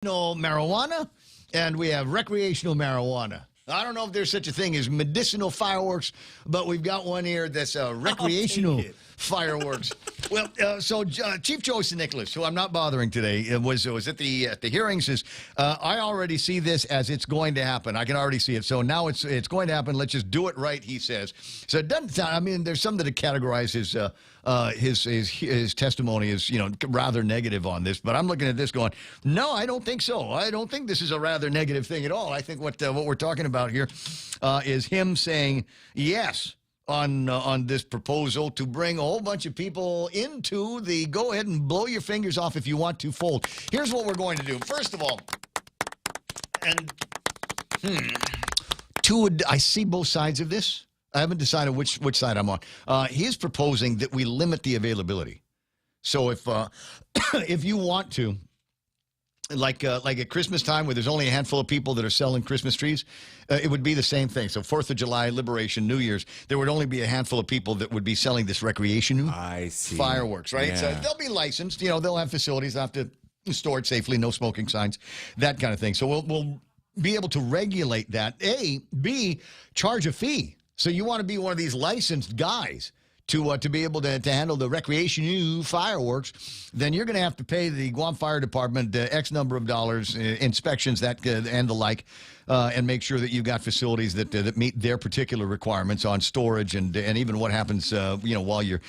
Marijuana, and we have recreational marijuana. I don't know if there's such a thing as medicinal fireworks, but we've got one here that's recreational fireworks. Well, Chief Joe Nicholas, who I'm not bothering today, was at the hearings. I already see this as it's going to happen. I can already see it. So now it's going to happen. Let's just do it right, he says. So it doesn't sound. I mean, there's some that categorize his testimony as rather negative on this. But I'm looking at this going, no, I don't think so. I don't think this is a rather negative thing at all. I think what we're talking about here is him saying yes on this proposal to bring a whole bunch of people into the go ahead and blow your fingers off if you want to fold. Here's what we're going to do. First of all, and I see both sides of this. I haven't decided which side I'm on. He's proposing that we limit the availability. So if you want to, like at Christmas time where there's only a handful of people that are selling Christmas trees, it would be the same thing. So 4th of July, Liberation, New Year's, there would only be a handful of people that would be selling this recreational fireworks, right? Yeah. So they'll be licensed. They'll have facilities. They'll have to store it safely, no smoking signs, that kind of thing. So we'll be able to regulate that. A. B. Charge a fee. So you want to be one of these licensed guys to be able to handle the recreational fireworks, then you're going to have to pay the Guam Fire Department X number of dollars, inspections and the like, and make sure that you've got facilities that meet their particular requirements on storage and even what happens while you're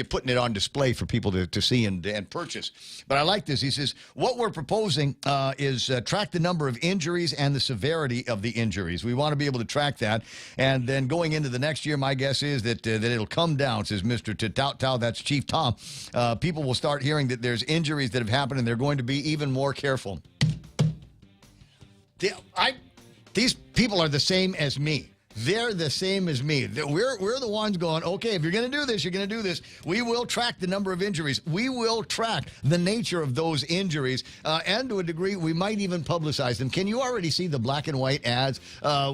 putting it on display for people to see and purchase. But I like this. He says what we're proposing is track the number of injuries and the severity of the injuries. We want to be able to track that, and then going into the next year, my guess is that it'll come down. Says Mr. Tao, that's Chief Tom. People will start hearing that there's injuries that have happened, and they're going to be even more careful. These people are the same as me. They're the same as me. We're the ones going, okay, if you're going to do this, you're going to do this. We will track the number of injuries. We will track the nature of those injuries. And to a degree, we might even publicize them. Can you already see the black and white ads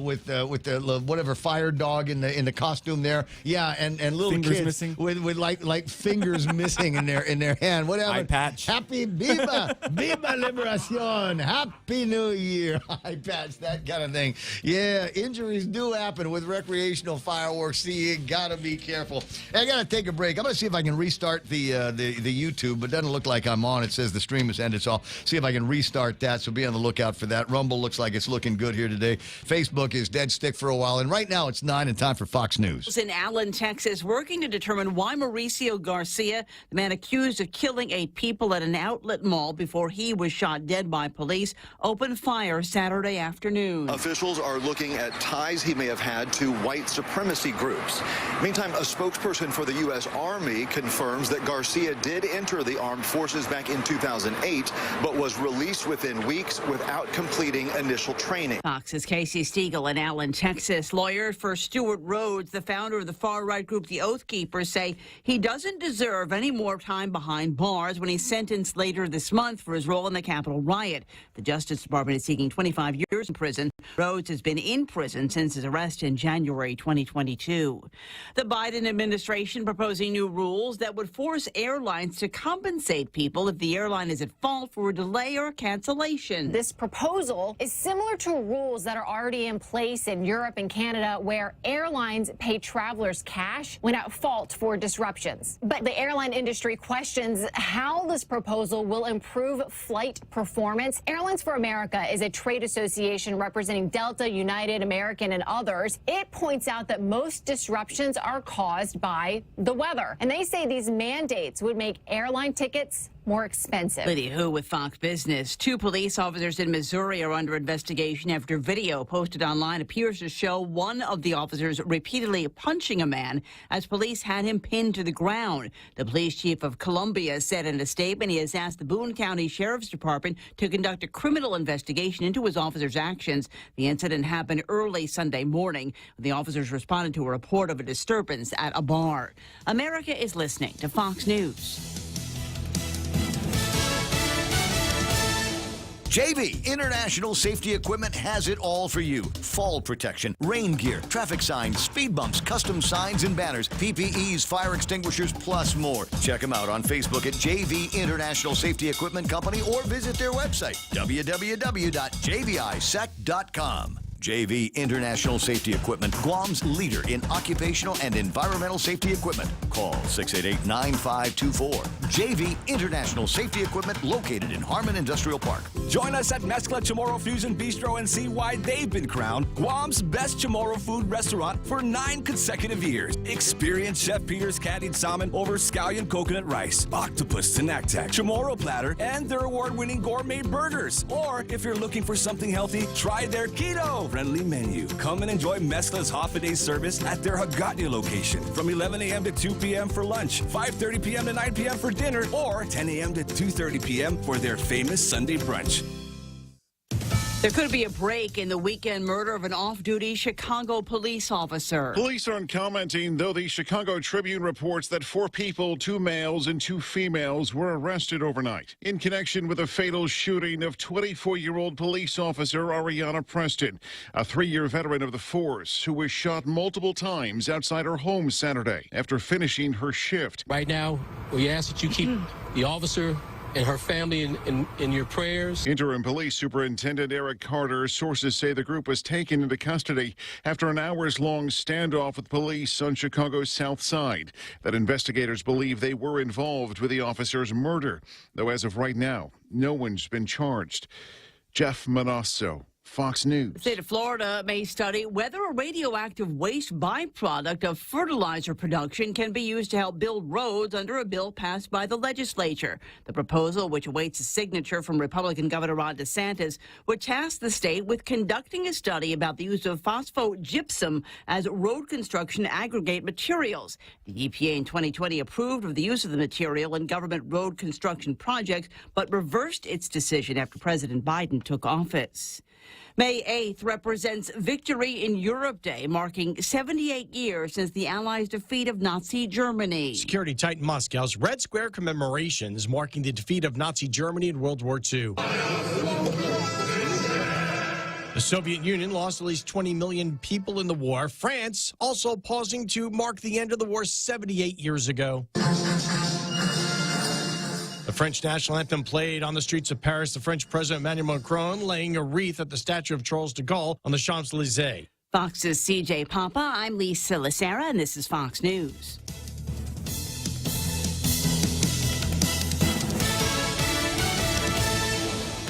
with the whatever fire dog in the costume there? Yeah, and little fingers kids missing. with like fingers missing in their hand. Whatever. Eye patch. Happy Viva Liberacion. Happy New Year. Eye patch, that kind of thing. Yeah, injuries do happen with recreational fireworks. See, you gotta be careful. I gotta take a break. I'm gonna see if I can restart the YouTube, but it doesn't look like I'm on. It says the stream has ended, so I'll see if I can restart that. So be on the lookout for that. Rumble looks like it's looking good here today. Facebook is dead stick for a while, and right now it's 9 and time for Fox News. In Allen, Texas, working to determine why Mauricio Garcia, the man accused of killing 8 people at an outlet mall before he was shot dead by police, opened fire Saturday afternoon. Officials are looking at ties he may have had to white supremacy groups. Meantime, a spokesperson for the U.S. Army confirms that Garcia did enter the armed forces back in 2008, but was released within weeks without completing initial training. Fox's Casey Stiegel in Allen, Texas. Lawyers for Stuart Rhodes, the founder of the far-right group The Oath Keepers, say he doesn't deserve any more time behind bars when he's sentenced later this month for his role in the Capitol riot. The Justice Department is seeking 25 years in prison. Rhodes has been in prison since his arrest in January 2022. The Biden administration proposing new rules that would force airlines to compensate people if the airline is at fault for a delay or cancellation. This proposal is similar to rules that are already in place in Europe and Canada, where airlines pay travelers cash when at fault for disruptions. But the airline industry questions how this proposal will improve flight performance. Airlines for America is a trade association representing Delta, United, American, and others. It points out that most disruptions are caused by the weather, and they say these mandates would make airline tickets more expensive. Lydia Hu with Fox Business. 2 police officers in Missouri are under investigation after video posted online appears to show one of the officers repeatedly punching a man as police had him pinned to the ground. The police chief of Columbia said in a statement he has asked the Boone County Sheriff's Department to conduct a criminal investigation into his officers' actions. The incident happened early Sunday morning. The officers responded to a report of a disturbance at a bar. America is listening to Fox News. JV International Safety Equipment has it all for you. Fall protection, rain gear, traffic signs, speed bumps, custom signs and banners, PPEs, fire extinguishers, plus more. Check them out on Facebook at JV International Safety Equipment Company or visit their website, www.jvisec.com. JV International Safety Equipment, Guam's leader in occupational and environmental safety equipment. Call 688-9524. JV International Safety Equipment, located in Harmon Industrial Park. Join us at Mezcla Chamorro Fusion Bistro and see why they've been crowned Guam's best Chamorro food restaurant for 9 consecutive years. Experience Chef Peter's candied salmon over scallion coconut rice, octopus tinactac, Chamorro platter, and their award-winning gourmet burgers. Or if you're looking for something healthy, try their keto-friendly menu. Come and enjoy Mezcla's half-a-day service at their Hagåtña location from 11 a.m. to 2 p.m. for lunch, 5:30 p.m. to 9 p.m. for dinner, or 10 a.m. to 2:30 p.m. for their famous Sunday brunch. There could be a break in the weekend murder of an off-duty Chicago police officer. Police aren't commenting, though the Chicago Tribune reports that 4 people, 2 males and 2 females, were arrested overnight in connection with a fatal shooting of 24-year-old police officer Ariana Preston, a 3-year veteran of the force who was shot multiple times outside her home Saturday after finishing her shift. Right now, we ask that you keep the officer and her family in your prayers. Interim Police Superintendent Eric Carter, sources say the group was taken into custody after an hours-long standoff with police on Chicago's South Side. That investigators believe they were involved with the officer's murder, though as of right now, no one's been charged. Jeff Manasso, Fox News. The state of Florida may study whether a radioactive waste byproduct of fertilizer production can be used to help build roads under a bill passed by the legislature. The proposal, which awaits a signature from Republican Governor Ron DeSantis, would task the state with conducting a study about the use of phospho-gypsum as road construction aggregate materials. The EPA in 2020 approved of the use of the material in government road construction projects, but reversed its decision after President Biden took office. May 8th represents Victory in Europe Day, marking 78 years since the Allies' defeat of Nazi Germany. Security tightened Moscow's Red Square commemorations, marking the defeat of Nazi Germany in World War II. The Soviet Union lost at least 20 million people in the war. France also pausing to mark the end of the war 78 years ago. The French national anthem played on the streets of Paris. The French President Emmanuel Macron laying a wreath at the statue of Charles de Gaulle on the Champs-Élysées. Fox's CJ Papa, I'm Lisa Lacera, and this is Fox News.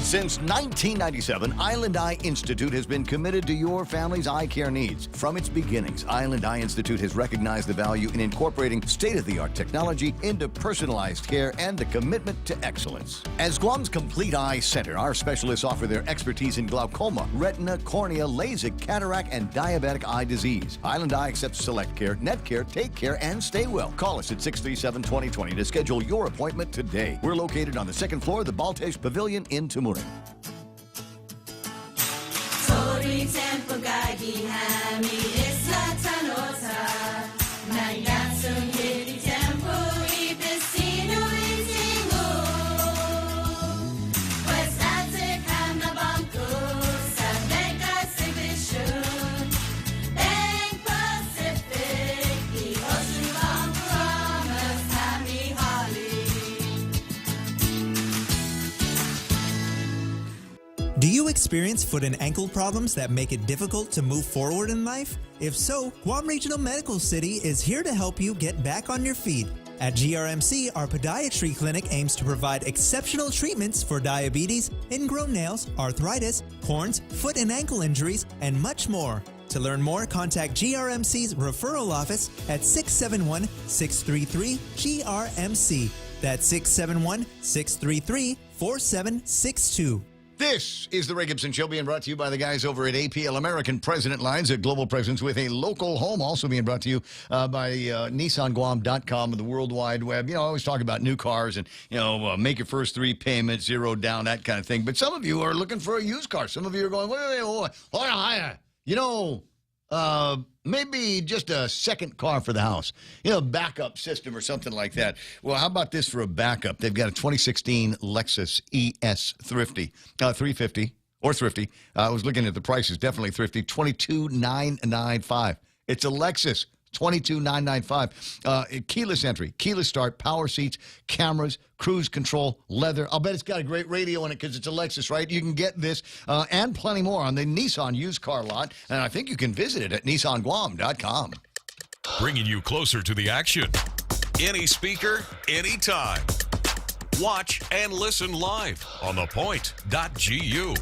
Since 1997, Island Eye Institute has been committed to your family's eye care needs. From its beginnings, Island Eye Institute has recognized the value in incorporating state-of-the-art technology into personalized care and the commitment to excellence. As Guam's complete eye center, our specialists offer their expertise in glaucoma, retina, cornea, LASIK, cataract, and diabetic eye disease. Island Eye accepts Select Care, Net Care, Take Care, and Stay Well. Call us at 637-2020 to schedule your appointment today. We're located on the 2nd floor of the Baltesh Pavilion in Tumuring. Do you experience foot and ankle problems that make it difficult to move forward in life? If so, Guam Regional Medical City is here to help you get back on your feet. At GRMC, our podiatry clinic aims to provide exceptional treatments for diabetes, ingrown nails, arthritis, corns, foot and ankle injuries, and much more. To learn more, contact GRMC's referral office at 671-633-GRMC. That's 671-633-4762. This is the Ray Gibson Show, being brought to you by the guys over at APL American President Lines, a global presence with a local home. Also being brought to you by NissanGuam.com and the World Wide Web. You know, I always talk about new cars and, make your first 3 payments, 0 down, that kind of thing. But some of you are looking for a used car. Some of you are going, wait, hold on. Maybe just a second car for the house. Backup system or something like that. Well, how about this for a backup? They've got a 2016 Lexus ES 350 or thrifty. I was looking at the prices. Definitely thrifty. $22,995. It's a Lexus. $22,995. Keyless entry, keyless start, power seats, cameras, cruise control, leather. I'll bet it's got a great radio in it because it's a Lexus, right? You can get this and plenty more on the Nissan used car lot. And I think you can visit it at nissanguam.com. Bringing you closer to the action. Any speaker, anytime. Watch and listen live on ThePOINT.gu.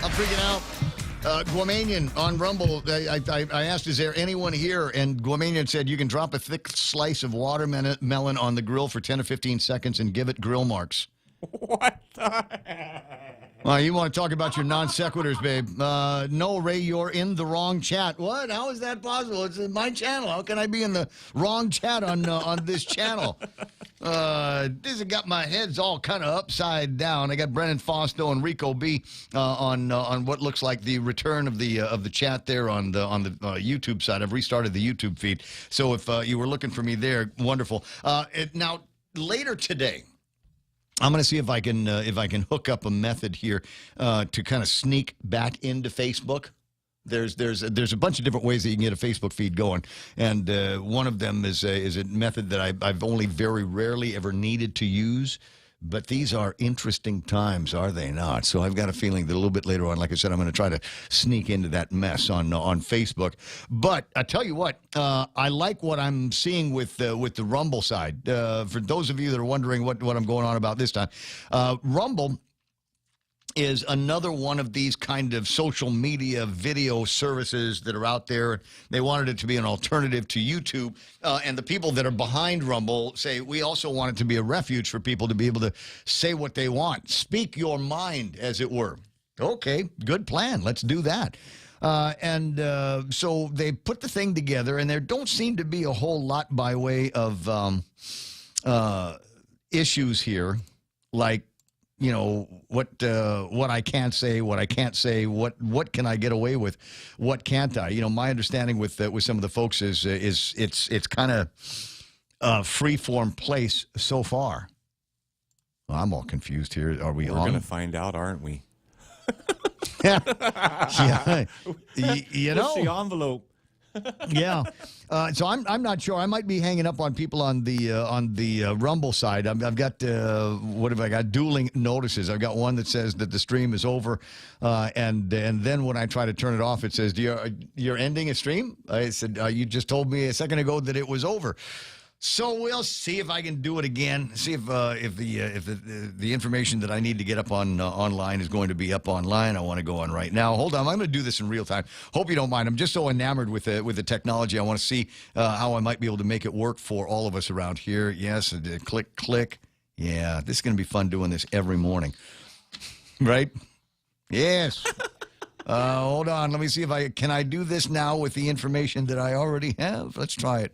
I'm freaking out. Guamanian on Rumble, I asked, is there anyone here? And Guamanian said, you can drop a thick slice of watermelon on the grill for 10 or 15 seconds and give it grill marks. What the heck? Well, you want to talk about your non sequiturs, babe. No, Ray, you're in the wrong chat. What? How is that possible? It's my channel. How can I be in the wrong chat on this channel? This has got my heads all kind of upside down. I got Brennan Fausto and Rico B on what looks like the return of the chat there on the YouTube side. I've restarted the YouTube feed, so if you were looking for me there, wonderful. Now later today, I'm going to see if I can hook up a method here to kind of sneak back into Facebook. There's a bunch of different ways that you can get a Facebook feed going, and one of them is a method that I've only very rarely ever needed to use. But these are interesting times, are they not? So I've got a feeling that a little bit later on, like I said, I'm going to try to sneak into that mess on Facebook. But I tell you what, I like what I'm seeing with the Rumble side. For those of you that are wondering what I'm going on about this time, Rumble is another one of these kind of social media video services that are out there. They wanted it to be an alternative to YouTube. And the people that are behind Rumble say, we also want it to be a refuge for people to be able to say what they want. Speak your mind, as it were. Okay, good plan. Let's do that. So they put the thing together, and there don't seem to be a whole lot by way of issues here, like, what I can't say, what I can't say, what can I get away with, what can't I? My understanding with some of the folks is it's kind of a free-form place so far. Well, I'm all confused here. Are we on? We're going to find out, aren't we? Yeah. What's the envelope? Yeah. So I'm not sure. I might be hanging up on people on the Rumble side. I've got what have I got? Dueling notices. I've got one that says that the stream is over, and then when I try to turn it off, it says, "You're ending a stream." I said, "You just told me a second ago that it was over." So we'll see if I can do it again. See if the information that I need to get up on online is going to be up online. I want to go on right now. Hold on, I'm going to do this in real time. Hope you don't mind. I'm just so enamored with the technology. I want to see how I might be able to make it work for all of us around here. Yes, click. Yeah, this is going to be fun doing this every morning. Right? Yes. Hold on. Let me see if can I do this now with the information that I already have. Let's try it.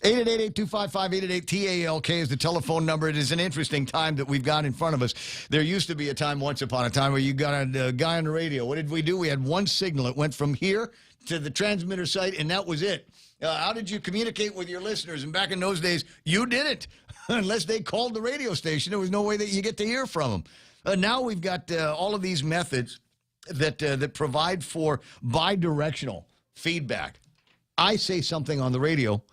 888-825-888-TALK is the telephone number. It is an interesting time that we've got in front of us. There used to be a time once upon a time where you got a guy on the radio. What did we do? We had one signal. It went from here to the transmitter site, and that was it. How did you communicate with your listeners? And back in those days, you didn't. Unless they called the radio station, there was no way that you get to hear from them. Now we've got all of these methods that provide for bidirectional feedback. I say something on the radio,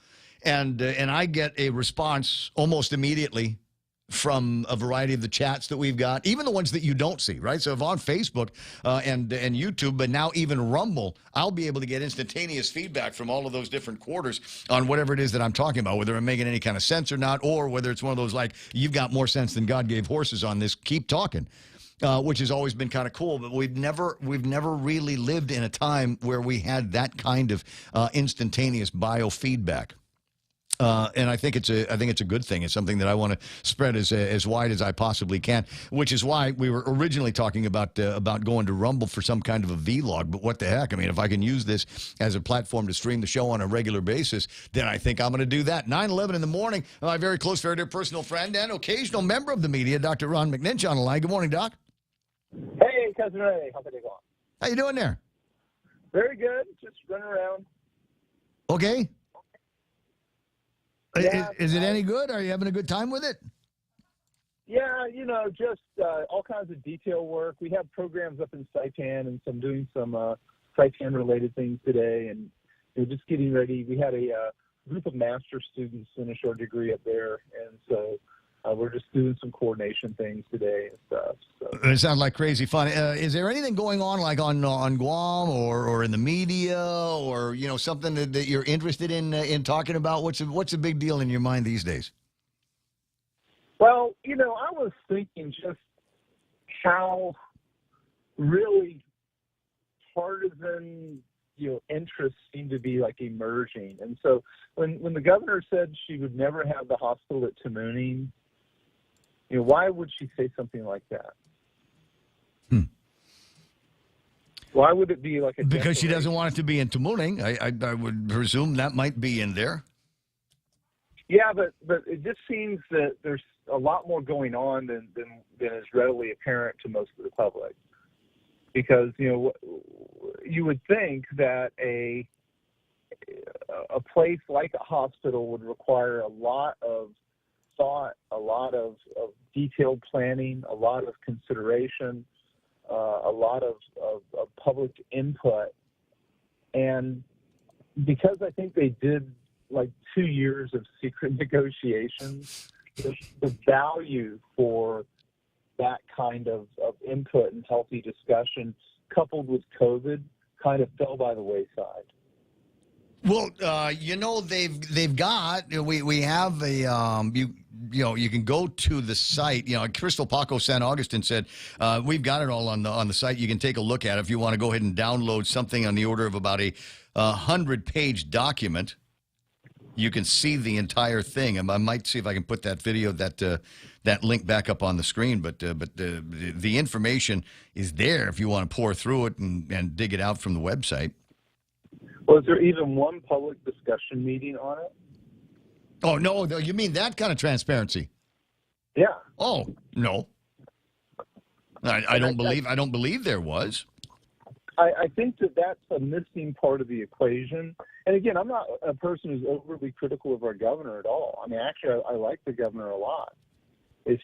and I get a response almost immediately from a variety of the chats that we've got, even the ones that you don't see, right? So if on Facebook and YouTube, but now even Rumble, I'll be able to get instantaneous feedback from all of those different quarters on whatever it is that I'm talking about, whether I'm making any kind of sense or not, or whether it's one of those like, you've got more sense than God gave horses on this, keep talking. Which has always been kind of cool, but we've never really lived in a time where we had that kind of instantaneous biofeedback. And I think it's a good thing. It's something that I want to spread as wide as I possibly can. Which is why we were originally talking about going to Rumble for some kind of a vlog. But what the heck? I mean, if I can use this as a platform to stream the show on a regular basis, then I think I'm going to do that. 9:11 in the morning. My very close, very dear personal friend and occasional member of the media, Dr. Ron McNinch, on the line. Good morning, Doc. Hey, Cousin Ray. How's it going? How you doing there? Very good. Just running around. Okay. Yeah, is it any good? Are you having a good time with it? Yeah, just all kinds of detail work. We have programs up in Saipan, and so I'm doing some Saipan-related things today, and just getting ready. We had a group of master students finish our degree up there, and so we're just doing some coordination things today and stuff. So. It sounds like crazy fun. Is there anything going on like on Guam or in the media or something that you're interested in talking about? What's the big deal in your mind these days? Well, I was thinking just how really partisan interests seem to be like emerging. And so when the governor said she would never have the hospital at Tamuning, why would she say something like that? Why would it be like a because she doesn't want it to be in Tamuning. I would presume that might be in there. Yeah, but it just seems that there's a lot more going on than is readily apparent to most of the public. Because you would think that a place like a hospital would require a lot of thought, a lot of detailed planning, a lot of consideration, a lot of public input. And because I think they did like 2 years of secret negotiations, the value for that kind of input and healthy discussion coupled with COVID kind of fell by the wayside. Well, they've got we have a you can go to the site. Crystal Paco San Augustine said we've got it all on the site. You can take a look at it if you want to go ahead and download something on the order of about a 100-page document. You can see the entire thing. I might see if I can put that video that link back up on the screen. But the information is there if you want to pour through it and dig it out from the website. Was there even one public discussion meeting on it? Oh, no, you mean that kind of transparency? Yeah. Oh, no. I don't believe there was. I think that's a missing part of the equation. And again, I'm not a person who's overly critical of our governor at all. I mean, actually, I like the governor a lot. It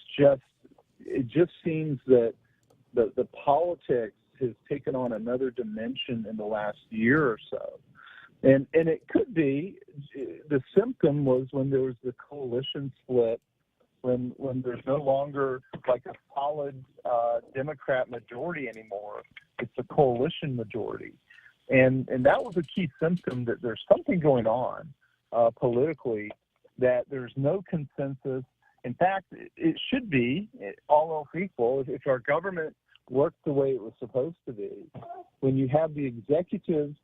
just seems that the politics has taken on another dimension in the last year or so. And it could be the symptom was when there was the coalition split, when there's no longer like a solid Democrat majority anymore. It's a coalition majority. And that was a key symptom that there's something going on politically, that there's no consensus. In fact, it should be, all else equal, if our government worked the way it was supposed to be, when you have the executive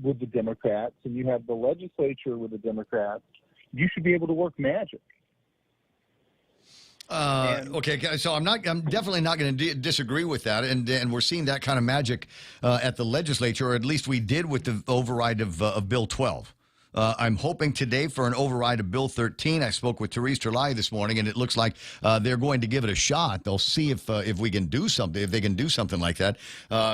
with the Democrats and you have the legislature with the Democrats, you should be able to work magic. Okay, so I'm definitely not going to disagree with that, and we're seeing that kind of magic at the legislature, or at least we did with the override of Bill 12. I'm hoping today for an override of Bill 13. I spoke with Therese Terlai this morning, and it looks like they're going to give it a shot. They'll see if we can do something, if they can do something like that.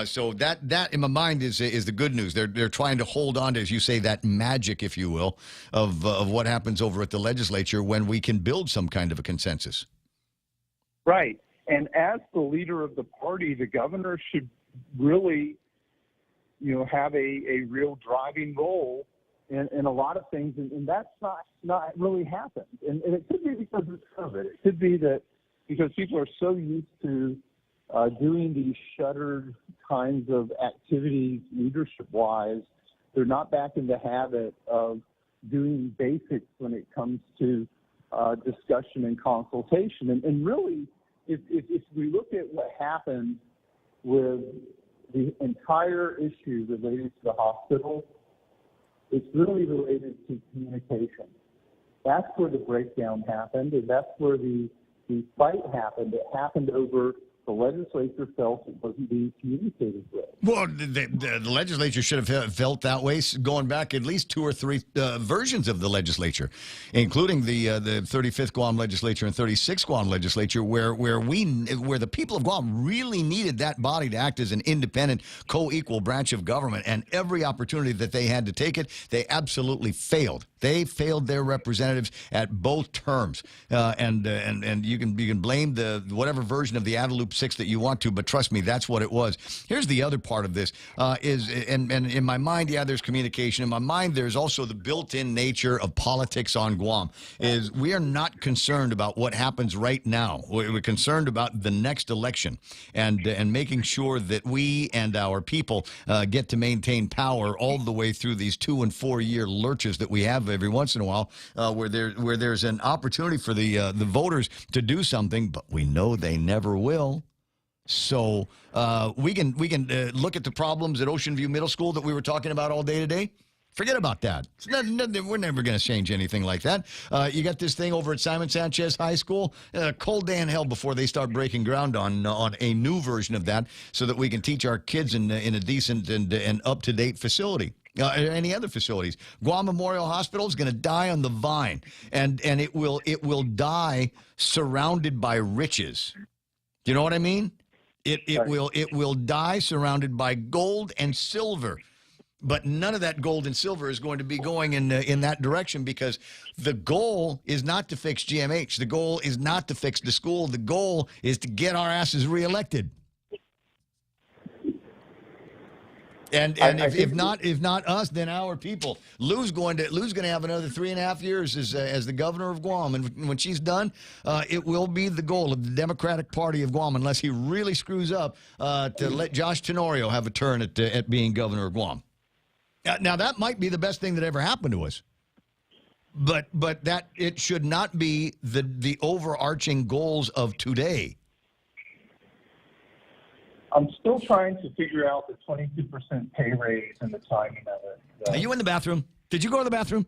So that in my mind is the good news. They're trying to hold on to, as you say, that magic, if you will, of what happens over at the legislature when we can build some kind of a consensus. Right. And as the leader of the party, the governor should really, have a real driving role in a lot of things. And that's not really happened. And it could be because of COVID. It could be that because people are so used to doing these shuttered kinds of activities leadership-wise, they're not back in the habit of doing basics when it comes to discussion and consultation. And really, if we look at what happened with the entire issue related to the hospital, it's really related to communication. That's where the breakdown happened, and that's where the fight happened. It happened over the legislature felt it wasn't being communicated with. Well, the legislature should have felt that way going back at least 2 or 3 versions of the legislature, including the 35th Guam legislature and 36th Guam legislature, where the people of Guam really needed that body to act as an independent, co-equal branch of government, and every opportunity that they had to take it, they absolutely failed. They failed their representatives at both terms, and you can blame the whatever version of the Adelup 6 that you want to, but trust me, that's what it was. Here's the other part of this is in my mind, yeah, there's communication. In my mind, there's also the built-in nature of politics on Guam. Is we are not concerned about what happens right now. We're concerned about the next election and making sure that we and our people get to maintain power all the way through these 2 and 4 year lurches that we have every once in a while, where there's an opportunity for the voters to do something, but we know they never will. So we can look at the problems at Ocean View Middle School that we were talking about all day today. Forget about that. We're never going to change anything like that. You got this thing over at Simon Sanchez High School. Cold day in hell before they start breaking ground on a new version of that, so that we can teach our kids in a decent and up-to-date facility. Any other facilities. Guam Memorial Hospital is going to die on the vine, and it will die surrounded by riches. Do you know what I mean? It will die surrounded by gold and silver. But none of that gold and silver is going to be going in that direction, because the goal is not to fix GMH. The goal is not to fix the school. The goal is to get our asses reelected. And if not us, then our people. Lou's going to have another 3.5 years as the governor of Guam, and when she's done, it will be the goal of the Democratic Party of Guam, unless he really screws up, to let Josh Tenorio have a turn at being governor of Guam. Now that might be the best thing that ever happened to us, but that it should not be the overarching goals of today. I'm still trying to figure out the 22% pay raise and the timing of it. Are you in the bathroom? Did you go to the bathroom?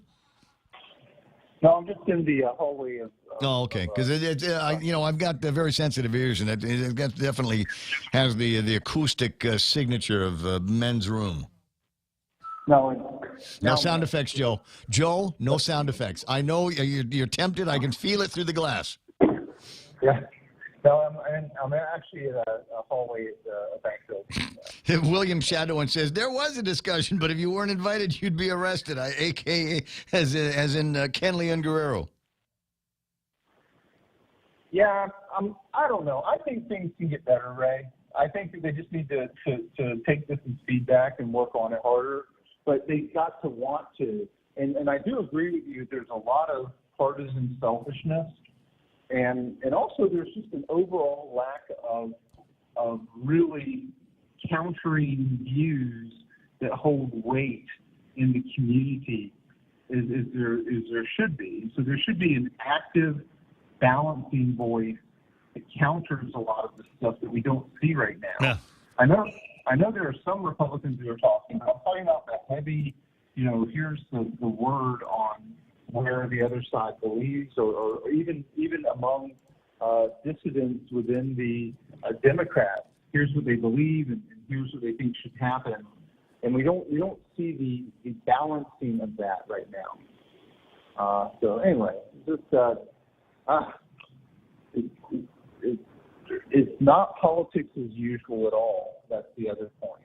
No, I'm just in the hallway of. Oh, okay. Because I've got very sensitive ears, and it definitely has the acoustic signature of men's room. No sound effects, Joe. Joe, no sound effects. I know you're tempted. I can feel it through the glass. Yeah. No, I'm actually in a hallway at a bank building. William Shadowin says, there was a discussion, but if you weren't invited, you'd be arrested, a.k.a. as in Kenley and Guerrero. Yeah, I don't know. I think things can get better, Ray. I think that they just need to take this as feedback and work on it harder. But they've got to want to. And I do agree with you. There's a lot of partisan selfishness. And also there's just an overall lack of really countering views that hold weight in the community as there should be. So there should be an active, balancing voice that counters a lot of the stuff that we don't see right now. Yeah. I know there are some Republicans who are talking about the heavy, here's the word on where the other side believes, or even among dissidents within the Democrats. Here's what they believe, and here's what they think should happen, and we don't see the balancing of that right now. So anyway, it's not politics as usual at all. That's the other point.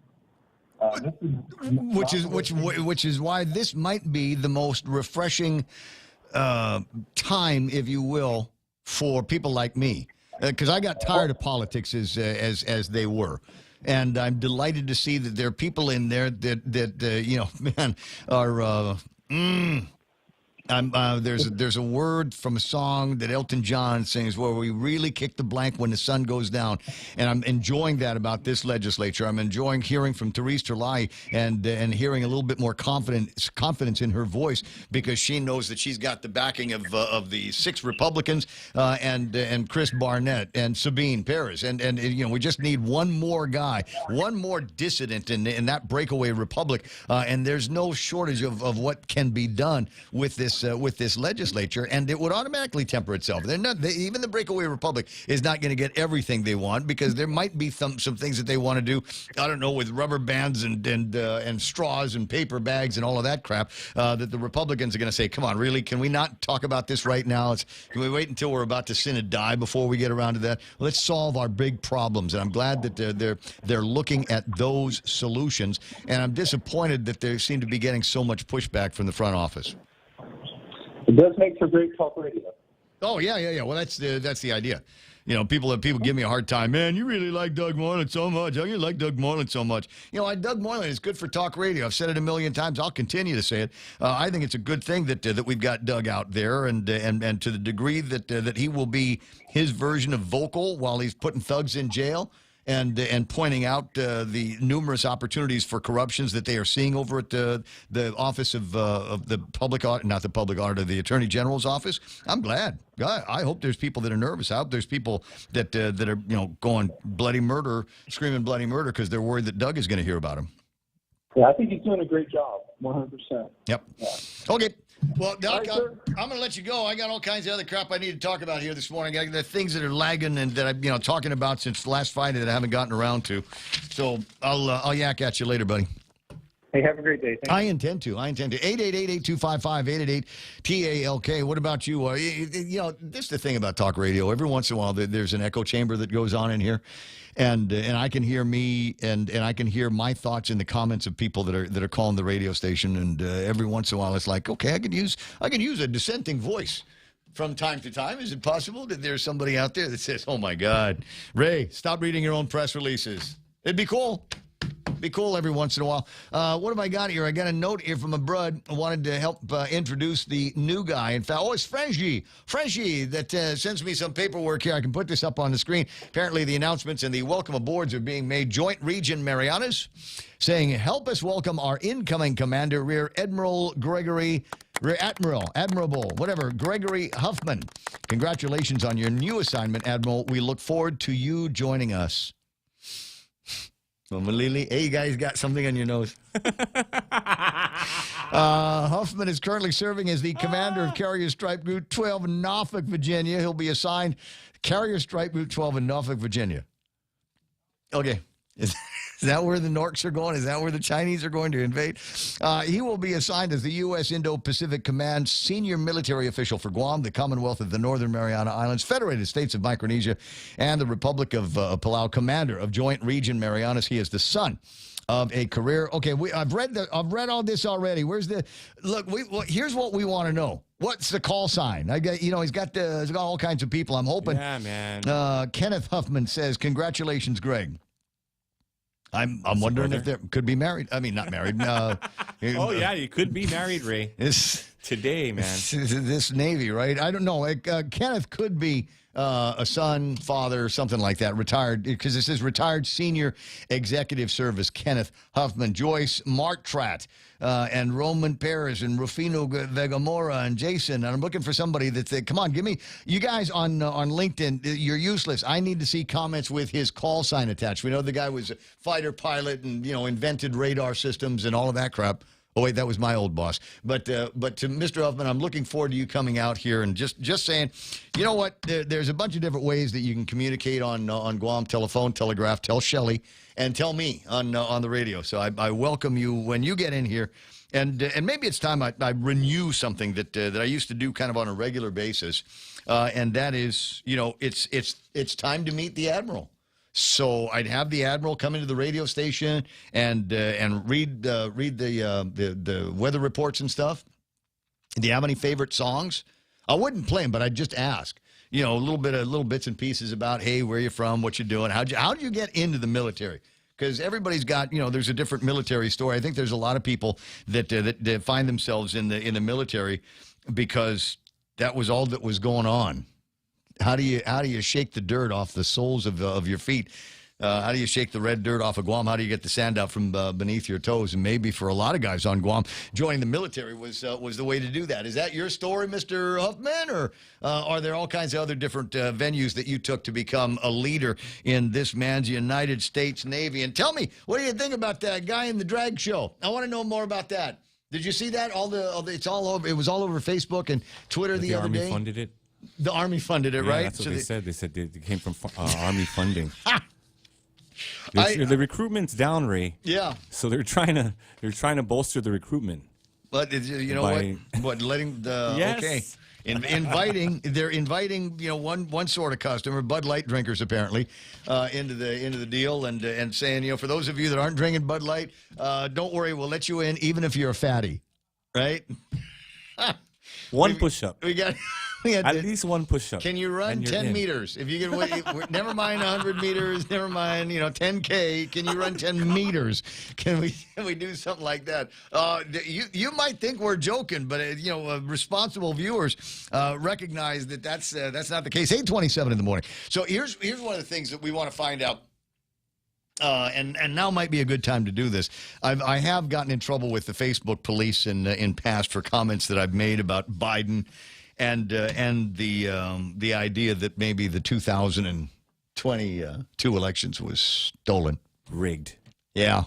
Which is why this might be the most refreshing time, if you will, for people like me, because I got tired of politics as they were, and I'm delighted to see that there are people in there that are. There's a word from a song that Elton John sings where we really kick the blank when the sun goes down, and I'm enjoying that about this legislature. I'm enjoying hearing from Therese Terlai and hearing a little bit more confidence in her voice, because she knows that she's got the backing of the 6 Republicans and Chris Barnett and Sabine Perez, and we just need one more guy, one more dissident in that breakaway republic, and there's no shortage of what can be done with this this legislature, and it would automatically temper itself. Even the breakaway republic is not going to get everything they want, because there might be some things that they want to do. I don't know, with rubber bands and straws and paper bags and all of that crap. That the Republicans are going to say, "Come on, really? Can we not talk about this right now? Can we wait until we're about to sin and die before we get around to that? Let's solve our big problems." And I'm glad that they're looking at those solutions. And I'm disappointed that they seem to be getting so much pushback from the front office. It does make for great talk radio. Oh yeah. Well, that's the idea. You know, people give me a hard time. Man, you really like Doug Moreland so much. How do you like Doug Moreland so much? You know, Doug Moreland is good for talk radio. I've said it a million times. I'll continue to say it. I think it's a good thing that we've got Doug out there, and to the degree that he will be his version of vocal while he's putting thugs in jail. And pointing out the numerous opportunities for corruptions that they are seeing over at the office of the public audit, not the public auditor, the Attorney General's office. I'm glad. I hope there's people that are nervous. I hope there's people that are going bloody murder, screaming bloody murder because they're worried that Doug is going to hear about him. Yeah, I think he's doing a great job, 100%. Yep. Yeah. Okay. Well, Doc, All right, I'm going to let you go. I got all kinds of other crap I need to talk about here this morning. I got the things that are lagging and that I've been talking about since last Friday that I haven't gotten around to. So I'll yak at you later, buddy. Hey, have a great day. Thank you. I intend to. 888-8255-888-TALK. What about you? This is the thing about talk radio. Every once in a while, there's an echo chamber that goes on in here. And I can hear me and I can hear my thoughts in the comments of people that are calling the radio station. And every once in a while, it's like, okay, I could use a dissenting voice from time to time. Is it possible that there's somebody out there that says, "Oh my God, Ray, stop reading your own press releases"? It'd be cool. Be cool every once in a while. What have I got here? I got a note here from a brud. I wanted to help introduce the new guy. In fact, it's Frenchie that sends me some paperwork here. I can put this up on the screen. Apparently, the announcements and the welcome aboards are being made. Joint Region Marianas saying, "Help us welcome our incoming commander, Rear Admiral Gregory Huffman. Congratulations on your new assignment, Admiral. We look forward to you joining us." Well, Malili, hey, you guys got something on your nose. Huffman is currently serving as the commander of Carrier Strike Group 12 in Norfolk, Virginia. He'll be assigned Carrier Strike Group 12 in Norfolk, Virginia. Okay. Is that where the Norks are going? Is that where the Chinese are going to invade? He will be assigned as the U.S. Indo-Pacific Command senior military official for Guam, the Commonwealth of the Northern Mariana Islands, Federated States of Micronesia, and the Republic of Palau, commander of Joint Region Marianas. He is the son of a career. Okay, I've read all this already. Where's the look? Here's what we want to know. What's the call sign? I got, he's got all kinds of people. I'm hoping. Yeah, man. Kenneth Huffman says, "Congratulations, Greg." I'm wondering if they could be married. I mean, not married. Oh, yeah, you could be married, Ray. Today, man. This Navy, right? I don't know. Kenneth could be a son, father, something like that, retired, because it says retired senior executive service, Kenneth Huffman. Joyce Martrat and Roman Perez and Rufino Vegamora and Jason. And I'm looking for somebody that's, come on, give me, you guys on LinkedIn, you're useless. I need to see comments with his call sign attached. We know the guy was a fighter pilot and, invented radar systems and all of that crap. Oh, wait, that was my old boss. But to Mr. Huffman, I'm looking forward to you coming out here and just saying, you know what, there's a bunch of different ways that you can communicate on Guam, telephone, telegraph, tell Shelley, and tell me on the radio. So I welcome you when you get in here. And maybe it's time I renew something that I used to do kind of on a regular basis. And that is, it's time to meet the Admiral. So I'd have the Admiral come into the radio station and read the weather reports and stuff. Do you have any favorite songs? I wouldn't play them, but I'd just ask. Little bits and pieces about, hey, where you from, what you doing, how'd you get into the military? Because everybody's got, there's a different military story. I think there's a lot of people that find themselves in the military because that was all that was going on. How do you shake the dirt off the soles of your feet? How do you shake the red dirt off of Guam? How do you get the sand out from beneath your toes? And maybe for a lot of guys on Guam, joining the military was the way to do that. Is that your story, Mr. Huffman, or are there all kinds of other different venues that you took to become a leader in this man's United States Navy? And tell me, what do you think about that guy in the drag show? I want to know more about that. Did you see that? It's all over. It was all over Facebook and Twitter the other day. The Army funded it. The Army funded it, Yeah, right? that's what they said. They said it came from Army funding. The recruitment's down, Ray. Yeah. So they're trying to bolster the recruitment. But you know what? Letting the Yes. okay. They're inviting one sort of customer, Bud Light drinkers apparently, into the deal and saying, for those of you that aren't drinking Bud Light, don't worry, we'll let you in even if you're a fatty, right? One push-up. We had At least one push-up. Can you run 10 meters? If you can, never mind 100 meters, never mind 10K. Can you run 10 meters? Can we do something like that? You might think we're joking, but responsible viewers recognize that that's not the case. 8:27 in the morning. So here's one of the things that we want to find out. And now might be a good time to do this. I have gotten in trouble with the Facebook police in past for comments that I've made about Biden and the idea that maybe the 2022 elections was stolen, rigged. Yeah.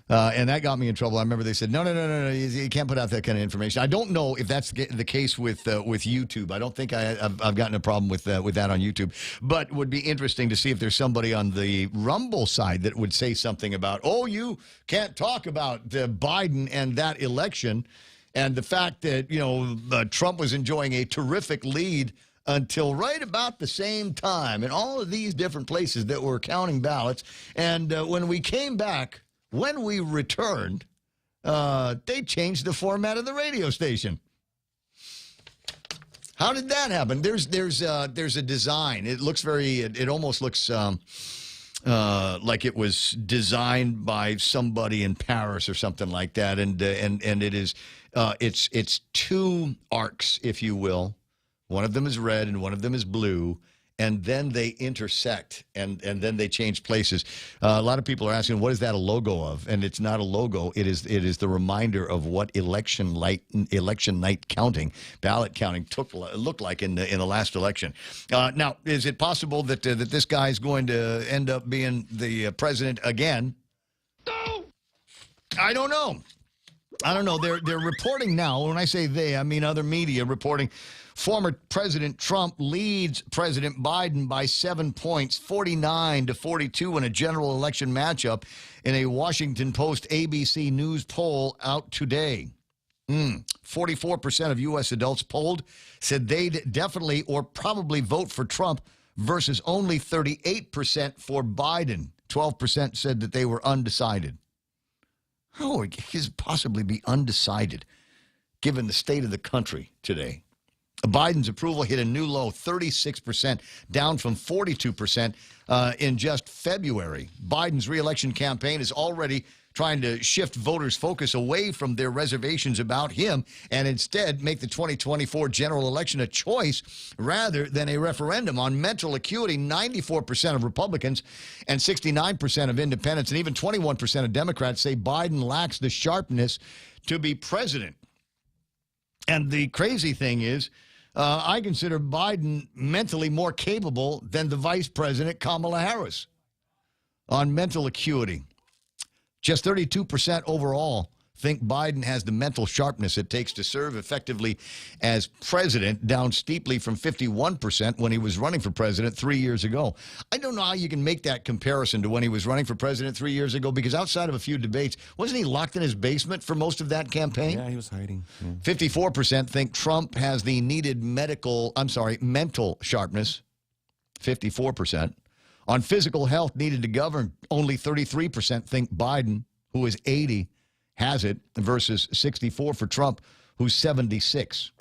And that got me in trouble. I remember they said, no, you can't put out that kind of information. I don't know if that's the case with YouTube. I don't think I've gotten a problem with that on YouTube. But it would be interesting to see if there's somebody on the Rumble side that would say something about, you can't talk about Biden and that election and the fact that, Trump was enjoying a terrific lead until right about the same time in all of these different places that were counting ballots. And when we came back, when we returned, they changed the format of the radio station. How did that happen? There's a design. It looks it almost looks like it was designed by somebody in Paris or something like that. And it is it's two arcs, if you will. One of them is red and one of them is blue. And then they intersect, and then they change places. A lot of people are asking, what is that a logo of? And it's not a logo. It is the reminder of what election night counting, ballot counting looked like in the last election. Now, is it possible that this guy is going to end up being the president again? No. I don't know. They're reporting now. When I say they, I mean other media reporting. Former President Trump leads President Biden by 7 points, 49-42 in a general election matchup in a Washington Post ABC News poll out today. 44% of U.S. adults polled said they'd definitely or probably vote for Trump versus only 38% for Biden. 12% said that they were undecided. How could it possibly be undecided given the state of the country today? Biden's approval hit a new low, 36%, down from 42% in just February. Biden's reelection campaign is already trying to shift voters' focus away from their reservations about him and instead make the 2024 general election a choice rather than a referendum. On mental acuity, 94% of Republicans and 69% of independents and even 21% of Democrats say Biden lacks the sharpness to be president. And the crazy thing is, I consider Biden mentally more capable than the vice president, Kamala Harris, on mental acuity. Just 32% overall think Biden has the mental sharpness it takes to serve effectively as president, down steeply from 51% when he was running for president 3 years ago. I don't know how you can make that comparison to when he was running for president 3 years ago, because outside of a few debates, wasn't he locked in his basement for most of that campaign? Yeah, he was hiding. Yeah. 54% think Trump has the needed mental sharpness, 54%. On physical health needed to govern, only 33% think Biden, who is 80, has it, versus 64 for Trump, who's 76.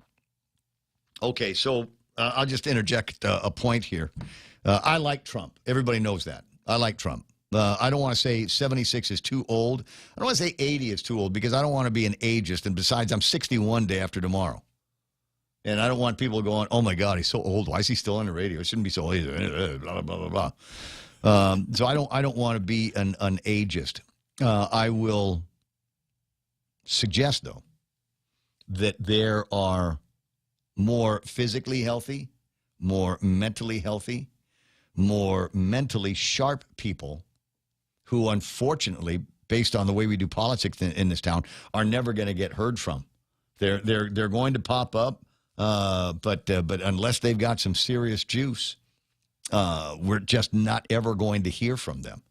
Okay, so I'll just interject a point here. I like Trump. Everybody knows that. I like Trump. I don't want to say 76 is too old. I don't want to say 80 is too old, because I don't want to be an ageist. And besides, I'm 61 day after tomorrow. And I don't want people going, oh, my God, he's so old. Why is he still on the radio? It shouldn't be so old. Blah, blah, blah, blah, blah. So I don't want to be an ageist. I will suggest, though, that there are more physically healthy, more mentally healthy, more mentally sharp people who, unfortunately, based on the way we do politics in this town, are never going to get heard from. They're going to pop up, but unless they've got some serious juice, we're just not ever going to hear from them.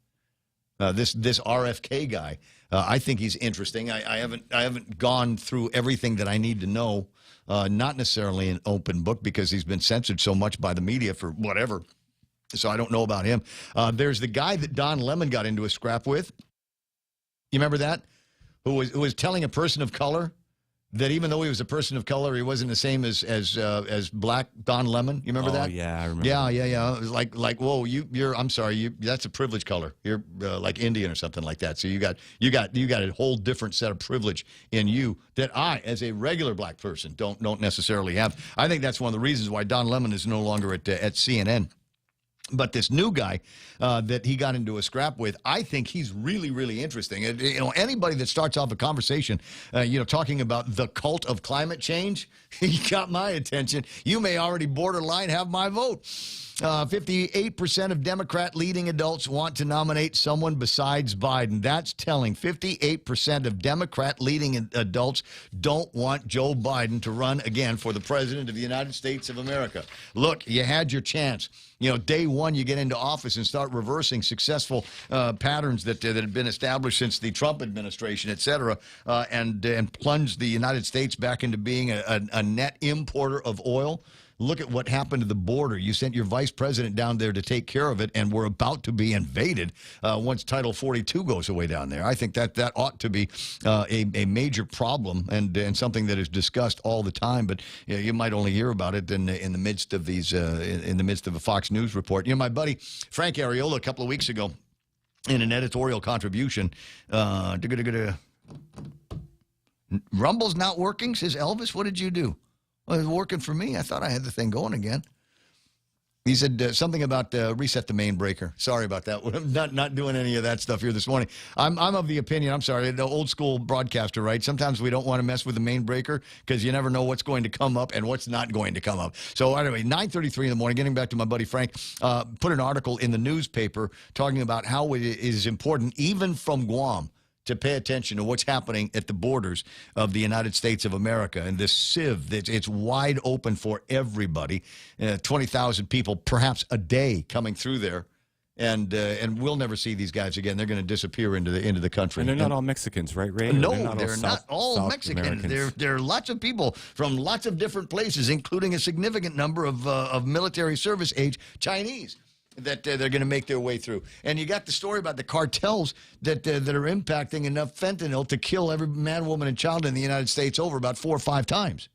This RFK guy, I think he's interesting. I haven't gone through everything that I need to know. Not necessarily an open book because he's been censored so much by the media for whatever. So I don't know about him. There's the guy that Don Lemon got into a scrap with. You remember that? Who was telling a person of color that even though he was a person of color, he wasn't the same as black Don Lemon. You remember that? Yeah, I remember. Yeah. It was like whoa, I'm sorry, that's a privilege color. You're like Indian or something like that. So you got a whole different set of privilege in you that I, as a regular black person, don't necessarily have. I think that's one of the reasons why Don Lemon is no longer at CNN. But this new guy that he got into a scrap with, I think he's really, really interesting. Anybody that starts off a conversation, talking about the cult of climate change, he got my attention. You may already borderline have my vote. 58% of Democrat leading adults want to nominate someone besides Biden. That's telling. 58% of Democrat leading adults don't want Joe Biden to run again for the president of the United States of America. Look, you had your chance. Day one, you get into office and start reversing successful patterns that had been established since the Trump administration, et cetera, and plunge the United States back into being a net importer of oil. Look at what happened to the border. You sent your vice president down there to take care of it, and we're about to be invaded once Title 42 goes away down there. I think that ought to be a major problem and something that is discussed all the time. But you might only hear about it in the midst of these in the midst of a Fox News report. My buddy Frank Ariola a couple of weeks ago, in an editorial contribution, Rumble's not working, says Elvis. What did you do? Well, it was working for me. I thought I had the thing going again. He said something about reset the main breaker. Sorry about that. I'm not doing any of that stuff here this morning. I'm of the opinion, I'm sorry, the old school broadcaster, right? Sometimes we don't want to mess with the main breaker because you never know what's going to come up and what's not going to come up. So anyway, 9:33 in the morning, getting back to my buddy Frank, put an article in the newspaper talking about how it is important, even from Guam, to pay attention to what's happening at the borders of the United States of America. And this sieve, it's wide open for everybody. 20,000 people, perhaps a day, coming through there. And we'll never see these guys again. They're going to disappear into the country. And they're not all Mexicans, right, Ray? No, they're not all South Mexicans. Americans. There are lots of people from lots of different places, including a significant number of military service age Chinese that they're going to make their way through. And you got the story about the cartels that are impacting enough fentanyl to kill every man, woman, and child in the United States over about 4 or 5 times.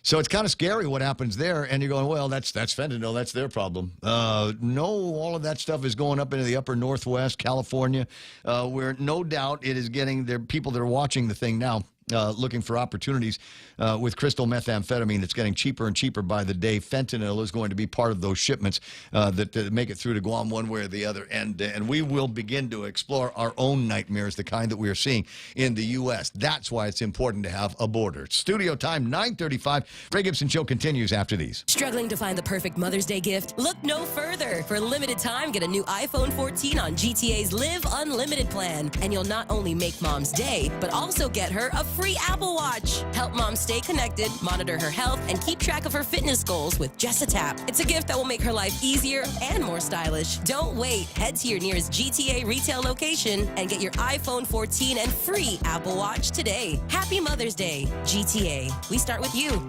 So it's kind of scary what happens there. And you're going, well, that's fentanyl. That's their problem. No, all of that stuff is going up into the upper Northwest, California, where no doubt it is getting there. People that are watching the thing now, looking for opportunities with crystal methamphetamine that's getting cheaper and cheaper by the day. Fentanyl is going to be part of those shipments that make it through to Guam one way or the other. And we will begin to explore our own nightmares, the kind that we are seeing in the U.S. That's why it's important to have a border. Studio time, 9:35. Ray Gibson Show continues after these. Struggling to find the perfect Mother's Day gift? Look no further. For a limited time, get a new iPhone 14 on GTA's Live Unlimited plan. And you'll not only make Mom's day, but also get her a free Apple Watch. Help Mom stay connected, monitor her health, and keep track of her fitness goals with just a tap. It's a gift that will make her life easier and more stylish. Don't wait. Head to your nearest GTA retail location and get your iPhone 14 and free Apple Watch today. Happy Mother's Day. GTA. We start with you.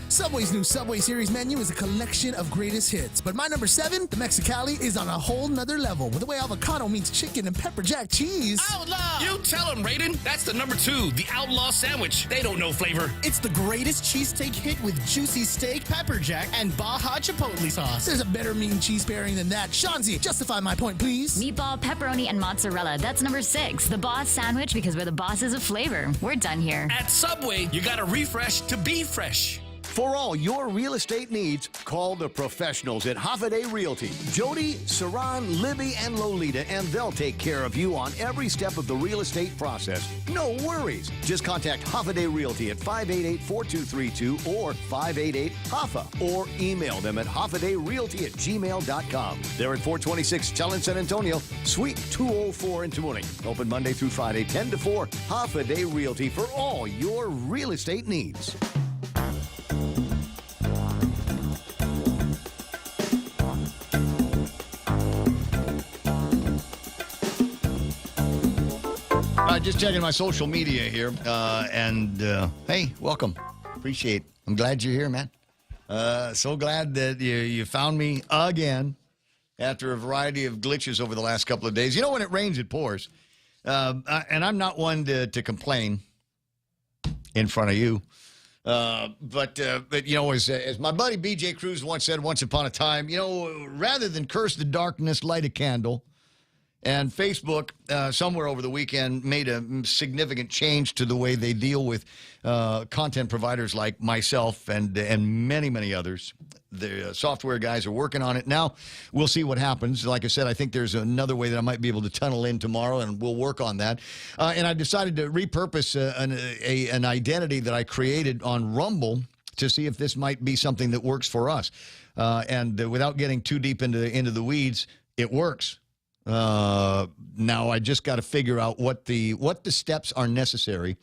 Subway's new Subway Series menu is a collection of greatest hits. But my number 7, the Mexicali, is on a whole nother level with the way avocado meets chicken and pepper jack cheese. Outlaw! You tell them, Raiden. That's the number 2, the Outlaw Sandwich. They don't know flavor. It's the greatest cheesesteak hit with juicy steak, pepper jack, and Baja Chipotle sauce. There's a better meat and cheese pairing than that. Shanzi, justify my point, please. Meatball, pepperoni, and mozzarella. That's number 6, the Boss Sandwich, because we're the bosses of flavor. We're done here. At Subway, you gotta refresh to be fresh. For all your real estate needs, call the professionals at Hoffaday Realty. Jody, Saran, Libby, and Lolita, and they'll take care of you on every step of the real estate process. No worries. Just contact Hoffaday Realty at 588-4232 or 588-HOFFA or email them at hoffadayrealty@gmail.com. They're at 426 Challenge San Antonio, Suite 204 in Tamuning. Open Monday through Friday, 10 to 4. Hoffaday Realty for all your real estate needs. Just checking my social media here, and hey, welcome. Appreciate it. I'm glad you're here, man. So glad that you found me again after a variety of glitches over the last couple of days. You know, when it rains, it pours. And I'm not one to complain in front of you. But you know, as my buddy B.J. Cruz once said once upon a time, you know, rather than curse the darkness, light a candle. And Facebook, somewhere over the weekend, made a significant change to the way they deal with content providers like myself and many, many others. The software guys are working on it now. We'll see what happens. Like I said, I think there's another way that I might be able to tunnel in tomorrow, and we'll work on that. And I decided to repurpose an identity that I created on Rumble to see if this might be something that works for us. And without getting too deep into the weeds, it works. Now I just got to figure out what the steps are necessary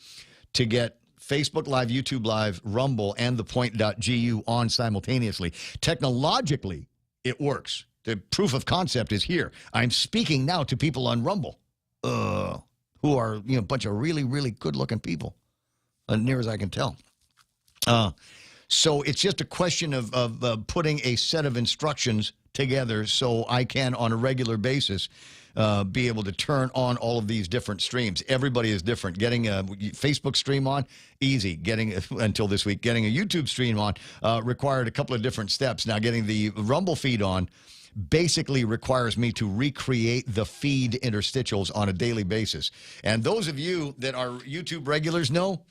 to get Facebook Live, YouTube Live, Rumble, and ThePOINT.gu on simultaneously. Technologically, it works. The proof of concept is here. I'm speaking now to people on Rumble, who are, you know, a bunch of really, really good-looking people, near as I can tell. So it's just a question of putting a set of instructions together so I can, on a regular basis, be able to turn on all of these different streams. Everybody is different. Getting a Facebook stream on, easy. Until this week, getting a YouTube stream on required a couple of different steps. Now, getting the Rumble feed on basically requires me to recreate the feed interstitials on a daily basis. And those of you that are YouTube regulars know,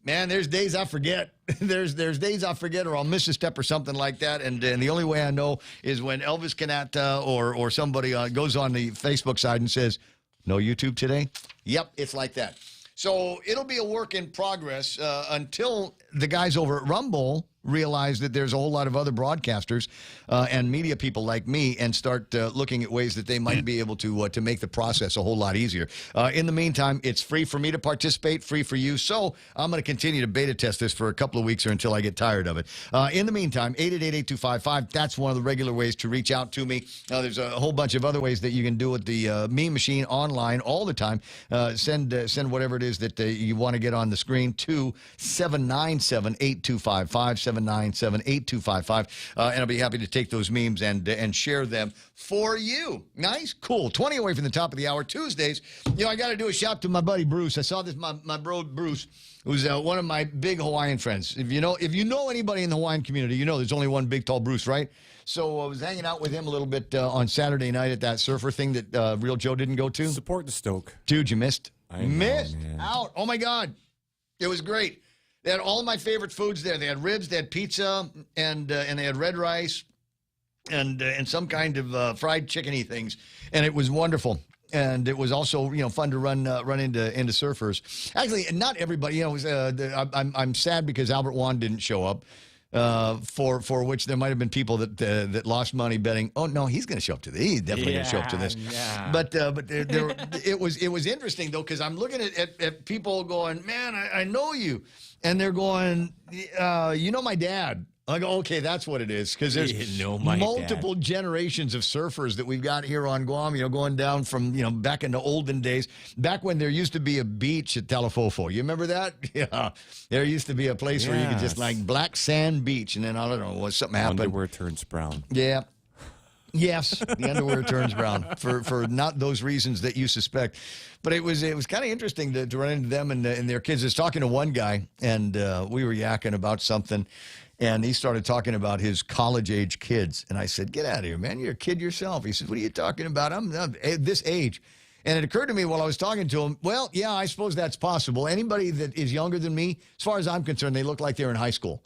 man, there's days I forget. there's days I forget, or I'll miss a step or something like that. And the only way I know is when Elvis Canata or somebody goes on the Facebook side and says, "No YouTube today." Yep, it's like that. So it'll be a work in progress until the guys over at Rumble realize that there's a whole lot of other broadcasters and media people like me, and start looking at ways that they might be able to make the process a whole lot easier. In the meantime, it's free for me to participate, free for you. So I'm going to continue to beta test this for a couple of weeks or until I get tired of it. In the meantime, 888-8255, that's one of the regular ways to reach out to me. There's a whole bunch of other ways that you can do it. The Meme Machine online all the time. Send whatever it is that you want to get on the screen to 797-8255, 797-8255, and I'll be happy to take those memes and share them for you. Nice? Cool. 20 away from the top of the hour. Tuesdays, you know, I got to do a shout to my buddy Bruce. I saw this, my bro Bruce, who's one of my big Hawaiian friends. If you know anybody in the Hawaiian community, you know there's only one big, tall Bruce, right? So I was hanging out with him a little bit on Saturday night at that surfer thing that Real Joe didn't go to. Support the Stoke. Dude, you missed. Missed out. Oh, my God. It was great. They had all of my favorite foods there. They had ribs, they had pizza, and they had red rice, and some kind of fried chicken-y things, and it was wonderful. And it was also, you know, fun to run into surfers. Actually, not everybody. You know, I'm sad because Albert Wan didn't show up. For which there might have been people that lost money betting. Oh no, he's going to show up to this. He's definitely going to show up to this. Yeah. But it was interesting though, because I'm looking at people going, man, I know you. And they're going, you know my dad. I go, okay, that's what it is, because there's multiple generations of surfers that we've got here on Guam, you know, going down from, you know, back in the olden days, back when there used to be a beach at Talafofo. You remember that? Yeah. There used to be a place where you could just, like, black sand beach, and then, I don't know, something happened. Underwear turns brown. Yeah. Yes, the underwear turns brown for not those reasons that you suspect. But it was kind of interesting to run into them and their kids. I was talking to one guy, and we were yakking about something, and he started talking about his college-age kids. And I said, get out of here, man. You're a kid yourself. He said, what are you talking about? I'm this age. And it occurred to me while I was talking to him, well, yeah, I suppose that's possible. Anybody that is younger than me, as far as I'm concerned, they look like they're in high school.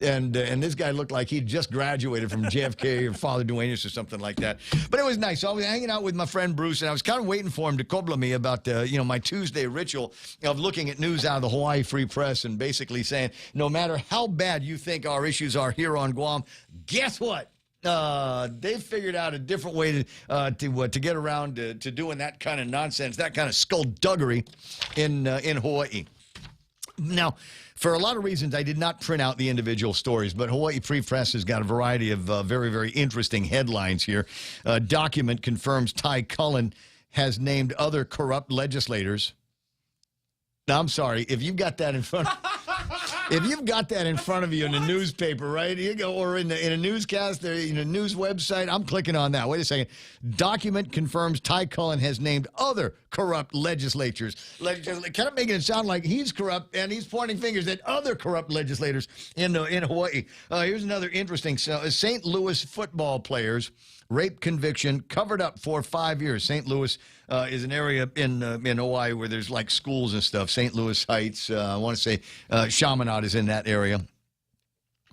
And this guy looked like he'd just graduated from JFK or Father Duenas or something like that. But it was nice. So I was hanging out with my friend Bruce, and I was kind of waiting for him to cobble me about, my Tuesday ritual of looking at news out of the Hawaii Free Press and basically saying, no matter how bad you think our issues are here on Guam, guess what? They figured out a different way to get around to doing that kind of nonsense, that kind of skullduggery in Hawaii. Now, for a lot of reasons, I did not print out the individual stories, but Hawaii Free Press has got a variety of very, very interesting headlines here. Document confirms Ty Cullen has named other corrupt legislators. Now, I'm sorry, if you've got that in front if you've got that in front of you in the newspaper, right, you go, or in a newscast, in a news website, I'm clicking on that. Wait a second. Document confirms Ty Cullen has named other corrupt legislators. Kind of making it sound like he's corrupt, and he's pointing fingers at other corrupt legislators in Hawaii. Here's another interesting. St. Louis football players. Rape conviction covered up for 5 years. St. Louis is an area in Hawaii where there's like schools and stuff. St. Louis Heights. I want to say Chaminade is in that area.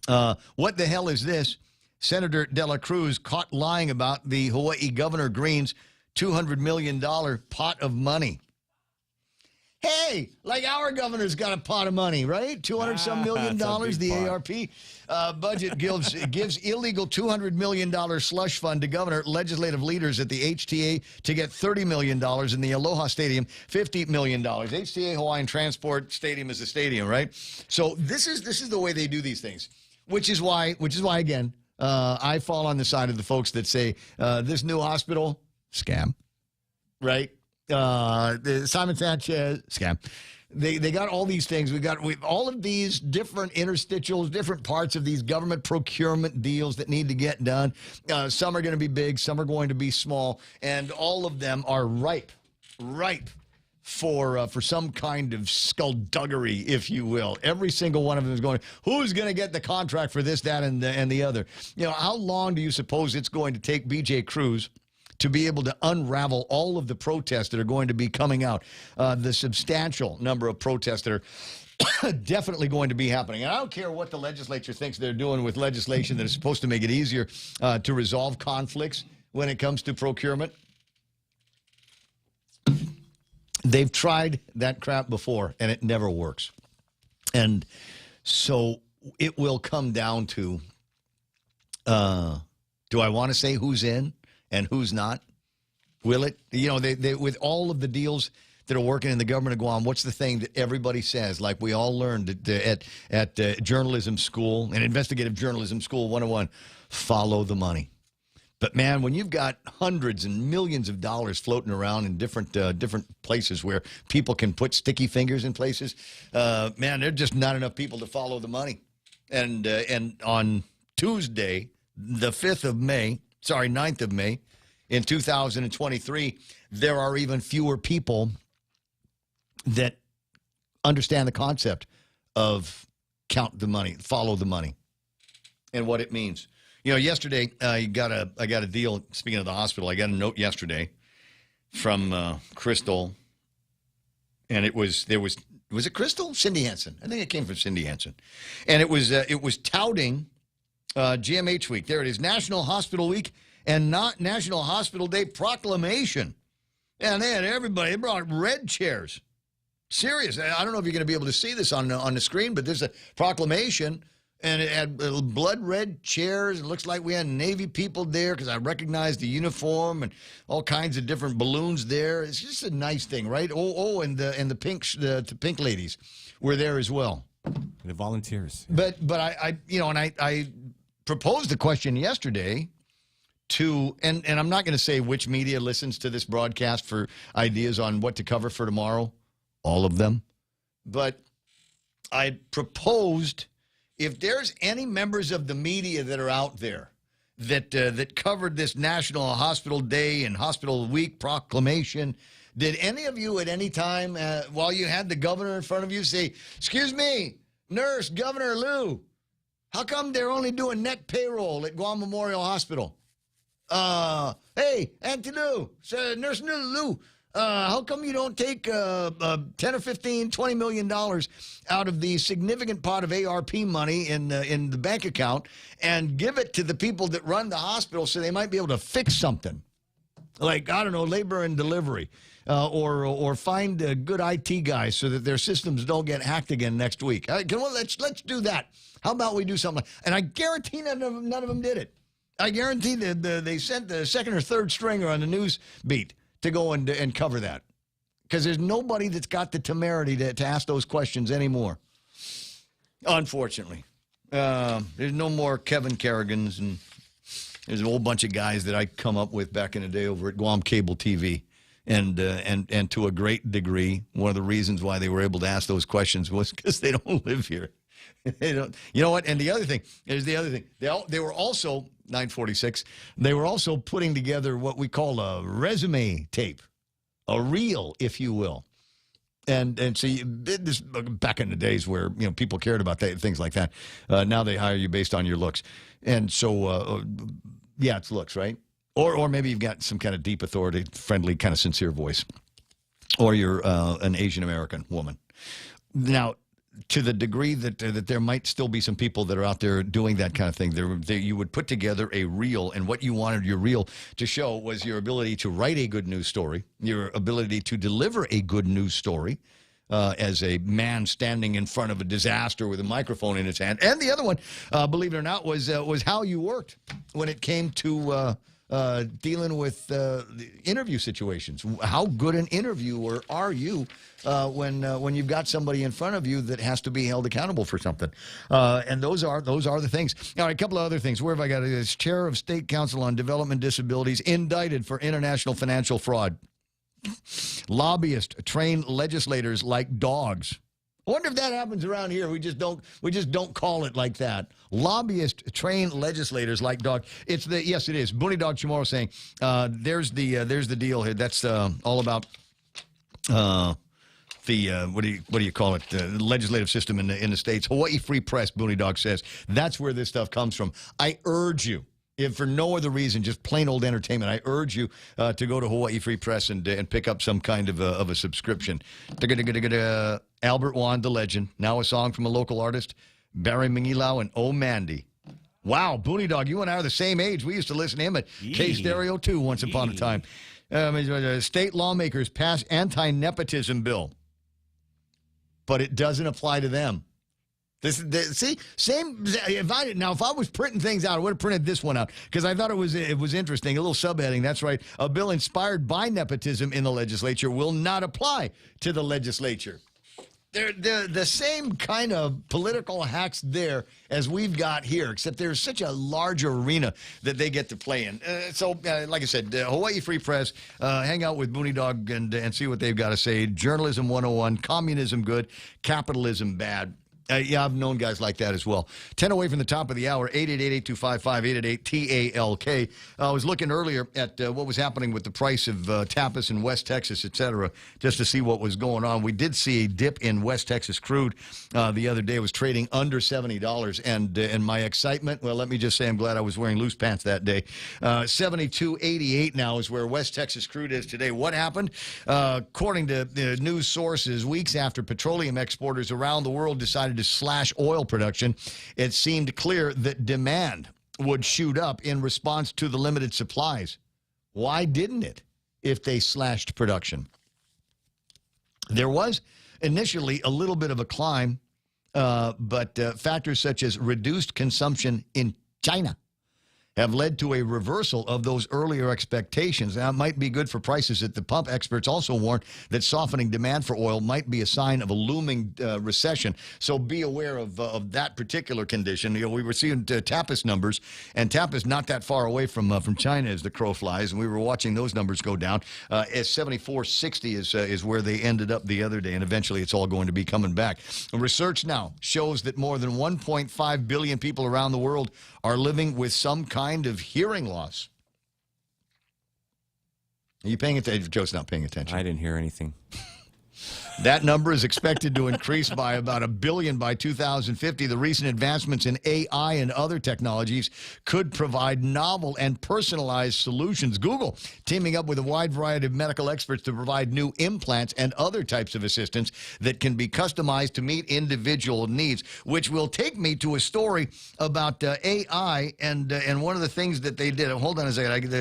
What the hell is this? Senator De La Cruz caught lying about the Hawaii Governor Green's $200 million pot of money. Hey, like our governor's got a pot of money, right? $200-some million, the ARP budget gives illegal $200 million slush fund to governor, legislative leaders at the HTA to get $30 million in the Aloha Stadium, $50 million. HTA Hawaiian Transport Stadium is a stadium, right? So this is the way they do these things, which is why again, I fall on the side of the folks that say this new hospital, scam, right? Simon Sanchez scam. They got all these things. We've all of these different interstitials, different parts of these government procurement deals that need to get done. Some are going to be big, some are going to be small, and all of them are ripe for some kind of skullduggery, if you will. Every single one of them is going, who's going to get the contract for this, that, and the other? How long do you suppose it's going to take B.J. Cruz to be able to unravel all of the protests that are going to be coming out, the substantial number of protests that are definitely going to be happening? And I don't care what the legislature thinks they're doing with legislation that is supposed to make it easier to resolve conflicts when it comes to procurement. They've tried that crap before, and it never works. And so it will come down to, do I want to say who's in and who's not? Will it? They with all of the deals that are working in the government of Guam, what's the thing that everybody says, like we all learned at journalism school and investigative journalism school 101, follow the money. But, man, when you've got hundreds and millions of dollars floating around in different places where people can put sticky fingers in places, man, there are just not enough people to follow the money. And on Tuesday, the 9th of May, in 2023, there are even fewer people that understand the concept of count the money, follow the money, and what it means. Yesterday, I got a deal. Speaking of the hospital, I got a note yesterday from Crystal, and was it Crystal? Cindy Hansen. I think it came from Cindy Hansen, and it was touting GMH Week. There it is, National Hospital Week and not National Hospital Day proclamation. And they had everybody. They brought red chairs. Serious. I don't know if you're going to be able to see this on the screen, but there's a proclamation. And it had blood red chairs. It looks like we had Navy people there because I recognized the uniform and all kinds of different balloons there. It's just a nice thing, right? And the pink ladies were there as well. The volunteers. But I proposed the question yesterday to, and I'm not going to say which media listens to this broadcast for ideas on what to cover for tomorrow, all of them. But I proposed, if there's any members of the media that are out there that covered this National Hospital Day and Hospital Week proclamation, did any of you at any time while you had the governor in front of you say, excuse me, nurse, Governor Liu, how come they're only doing net payroll at Guam Memorial Hospital? Hey, Auntie Liu, Nurse Liu, How come you don't take 10 or 15, $20 million out of the significant pot of ARP money in the bank account and give it to the people that run the hospital so they might be able to fix something? Like, I don't know, labor and delivery, or find good IT guys so that their systems don't get hacked again next week. Let's do that. How about we do something? And I guarantee none of them did it. I guarantee that they sent the second or third stringer on the news beat to go and cover that, because there's nobody that's got the temerity to ask those questions anymore. Unfortunately, there's no more Kevin Kerrigans, and there's a whole bunch of guys that I come up with back in the day over at Guam Cable TV, and to a great degree, one of the reasons why they were able to ask those questions was because they don't live here. They don't. You know what? And the other thing is they were also 946. They were also putting together what we call a resume tape, a reel, if you will. And so this back in the days where people cared about things like that. Now they hire you based on your looks, and so yeah, it's looks, right? Or maybe you've got some kind of deep authority, friendly, kind of sincere voice, or you're an Asian American woman. Now, to the degree that there might still be some people that are out there doing that kind of thing, you would put together a reel, and what you wanted your reel to show was your ability to write a good news story, your ability to deliver a good news story as a man standing in front of a disaster with a microphone in his hand. And the other one, believe it or not, was how you worked when it came to dealing with interview situations. How good an interviewer are you when you've got somebody in front of you that has to be held accountable for something? And those are the things. All right, a couple of other things. Where have I got it? This chair of State Council on Development Disabilities indicted for international financial fraud. Lobbyists train legislators like dogs. I wonder if that happens around here. We just don't call it like that. Lobbyists train legislators like dogs. Yes, it is. Booney Dog Chamorro saying there's the deal here. That's all about what do you call it? The legislative system in the states. Hawaii Free Press. Booney Dog says that's where this stuff comes from. I urge you, if for no other reason, just plain old entertainment, I urge you to go to Hawaii Free Press and pick up some kind of a subscription. Albert Wan, the legend. Now a song from a local artist, Barry Mangilau and Oh Mandy. Wow, Booney Dog, you and I are the same age. We used to listen to him at K-Stereo 2 once upon a time. State lawmakers pass anti-nepotism bill, but it doesn't apply to them. Same. If I was printing things out, I would have printed this one out because I thought it was interesting. A little subheading. That's right. A bill inspired by nepotism in the legislature will not apply to the legislature. They're the same kind of political hacks there as we've got here, except there's such a large arena that they get to play in. Like I said, Hawaii Free Press, hang out with Booney Dog and see what they've got to say. Journalism 101, communism good, capitalism bad. Yeah, I've known guys like that as well. 10 away from the top of the hour, 888-825-5888-TALK. I was looking earlier at what was happening with the price of tapas in West Texas, et cetera, just to see what was going on. We did see a dip in West Texas crude the other day. It was trading under $70. And my excitement, well, let me just say I'm glad I was wearing loose pants that day. 72.88 now is where West Texas crude is today. What happened? According to news sources, weeks after petroleum exporters around the world decided to slash oil production, it seemed clear that demand would shoot up in response to the limited supplies. Why didn't it if they slashed production? There was initially a little bit of a climb, but factors such as reduced consumption in China have led to a reversal of those earlier expectations. Now, it might be good for prices at the pump. Experts also warn that softening demand for oil might be a sign of a looming recession. So be aware of that particular condition. We were seeing tapas numbers, and tapas not that far away from China as the crow flies, and we were watching those numbers go down. As 74.60 is where they ended up the other day, and eventually it's all going to be coming back. Research now shows that more than 1.5 billion people around the world are living with some kind of hearing loss. Are you paying attention? Joe's not paying attention. I didn't hear anything. That number is expected to increase by about 1 billion by 2050. The recent advancements in AI and other technologies could provide novel and personalized solutions. Google teaming up with a wide variety of medical experts to provide new implants and other types of assistance that can be customized to meet individual needs, which will take me to a story about AI and one of the things that they did. Hold on a second.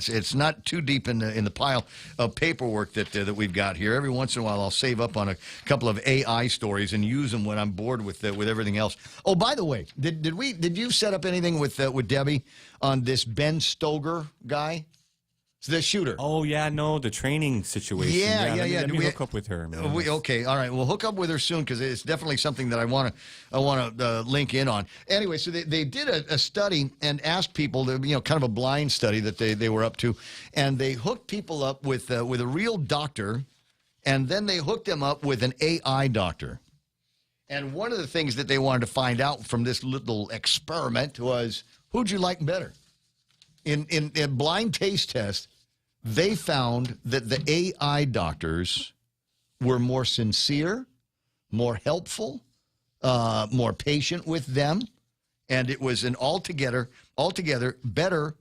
It's not too deep in the pile of paperwork that we've got here. Every once in a while, I'll save up on a couple of AI stories and use them when I'm bored with everything else. Oh, by the way, did you set up anything with Debbie on this Ben Stoger guy? The shooter. Oh, yeah, no, the training situation. Yeah. Let me hook up with her. Okay, all right. We'll hook up with her soon because it's definitely something that I want to link in on. Anyway, so they did a study and asked people, kind of a blind study that they were up to, and they hooked people up with a real doctor, and then they hooked them up with an AI doctor. And one of the things that they wanted to find out from this little experiment was, who'd you like better? In a blind taste test, they found that the AI doctors were more sincere, more helpful, more patient with them, and it was an altogether better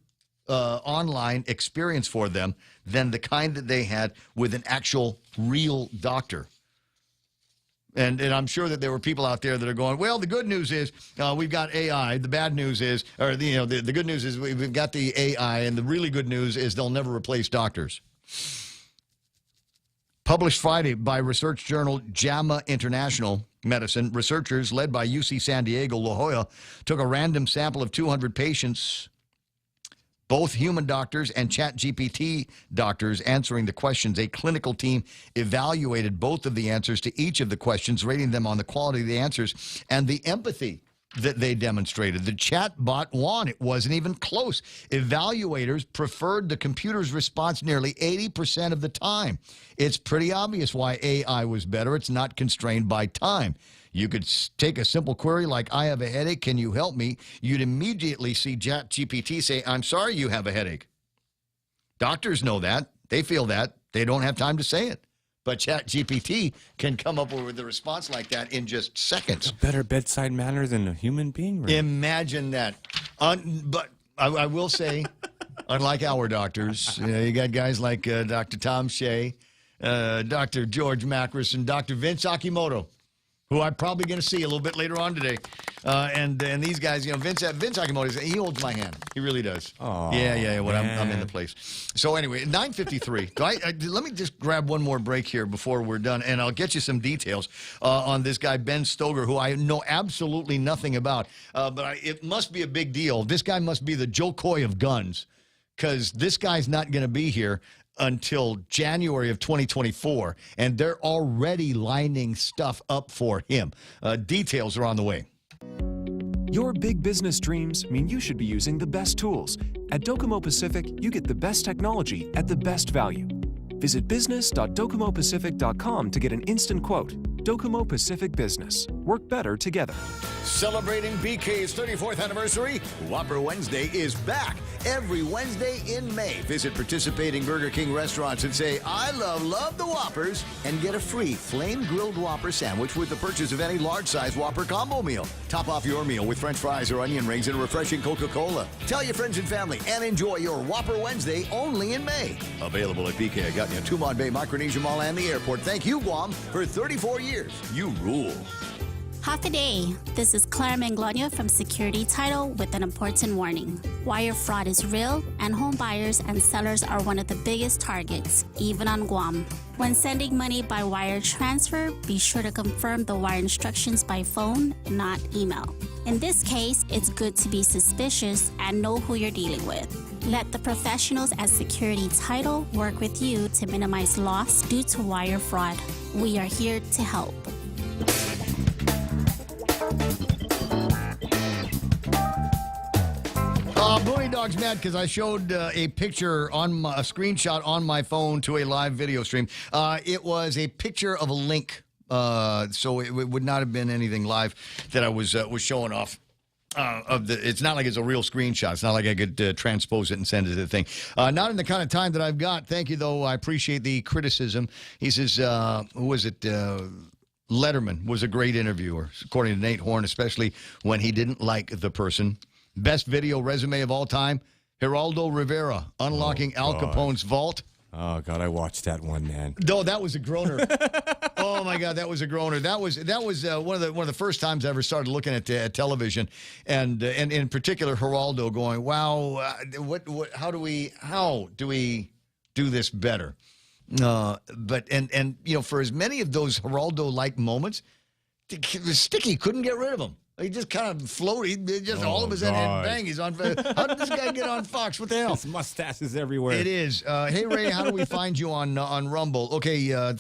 online experience for them than the kind that they had with an actual real doctor. And I'm sure that there were people out there that are going, well, the good news is we've got AI. The bad news is, or the good news is we've got the AI, and the really good news is they'll never replace doctors. Published Friday by research journal JAMA International Medicine, researchers led by UC San Diego La Jolla took a random sample of 200 patients, both human doctors and ChatGPT doctors, answering the questions. A clinical team evaluated both of the answers to each of the questions, rating them on the quality of the answers and the empathy that they demonstrated. The chatbot won. It wasn't even close. Evaluators preferred the computer's response nearly 80% of the time. It's pretty obvious why AI was better. It's not constrained by time. You could take a simple query like, I have a headache, can you help me? You'd immediately see ChatGPT say, I'm sorry you have a headache. Doctors know that. They feel that. They don't have time to say it. But ChatGPT can come up with a response like that in just seconds. A better bedside manner than a human being? Right? Imagine that. But I will say, unlike our doctors, you got guys like Dr. Tom Shea, Dr. George Macris, and Dr. Vince Akimoto, who I'm probably going to see a little bit later on today. And these guys, Vince Akimoto, he holds my hand. He really does. Oh, yeah. When I'm in the place. So anyway, 9:53. Let me just grab one more break here before we're done, and I'll get you some details on this guy, Ben Stoger, who I know absolutely nothing about. But it must be a big deal. This guy must be the Joe Coy of guns, because this guy's not going to be here until January of 2024, and they're already lining stuff up for him. Details are on the way. Your big business dreams mean you should be using the best tools. At Docomo Pacific, you get the best technology at the best value. Visit business.docomopacific.com to get an instant quote. Docomo Pacific Business. Work better together. Celebrating BK's 34th anniversary, Whopper Wednesday is back every Wednesday in May. Visit participating Burger King restaurants and say, I love the Whoppers, and get a free flame-grilled Whopper sandwich with the purchase of any large-size Whopper combo meal. Top off your meal with French fries or onion rings and a refreshing Coca-Cola. Tell your friends and family and enjoy your Whopper Wednesday only in May. Available at BK. I got you at Tumon Bay, Micronesia Mall, and the airport. Thank you, Guam, for 34 years. You rule. Half a day. This is Claire Manglona from Security Title with an important warning. Wire fraud is real, and home buyers and sellers are one of the biggest targets, even on Guam. When sending money by wire transfer, be sure to confirm the wire instructions by phone, not email. In this case, it's good to be suspicious and know who you're dealing with. Let the professionals at Security Title work with you to minimize loss due to wire fraud. We are here to help. Booney Dog's mad because I showed a picture a screenshot on my phone to a live video stream. It was a picture of a link, so it would not have been anything live that I was showing off. It's not like it's a real screenshot. It's not like I could transpose it and send it to the thing. Not in the kind of time that I've got. Thank you, though. I appreciate the criticism. He says, who was it? Letterman was a great interviewer, according to Nate Horn, especially when he didn't like the person. Best video resume of all time, Geraldo Rivera, unlocking Al Capone's vault. Oh, God, I watched that one, man. No, that was a groaner. Oh, my God, that was a groaner. That was one of the first times I ever started looking at television, and in particular, Geraldo going, wow, how do we do this better? But for as many of those Geraldo-like moments, Sticky couldn't get rid of them. He just kind of floated. Just all of a sudden, bang, he's on. How did this guy get on Fox? What the hell? His mustache is everywhere. It is. Hey, Ray, how do we find you on Rumble? Okay.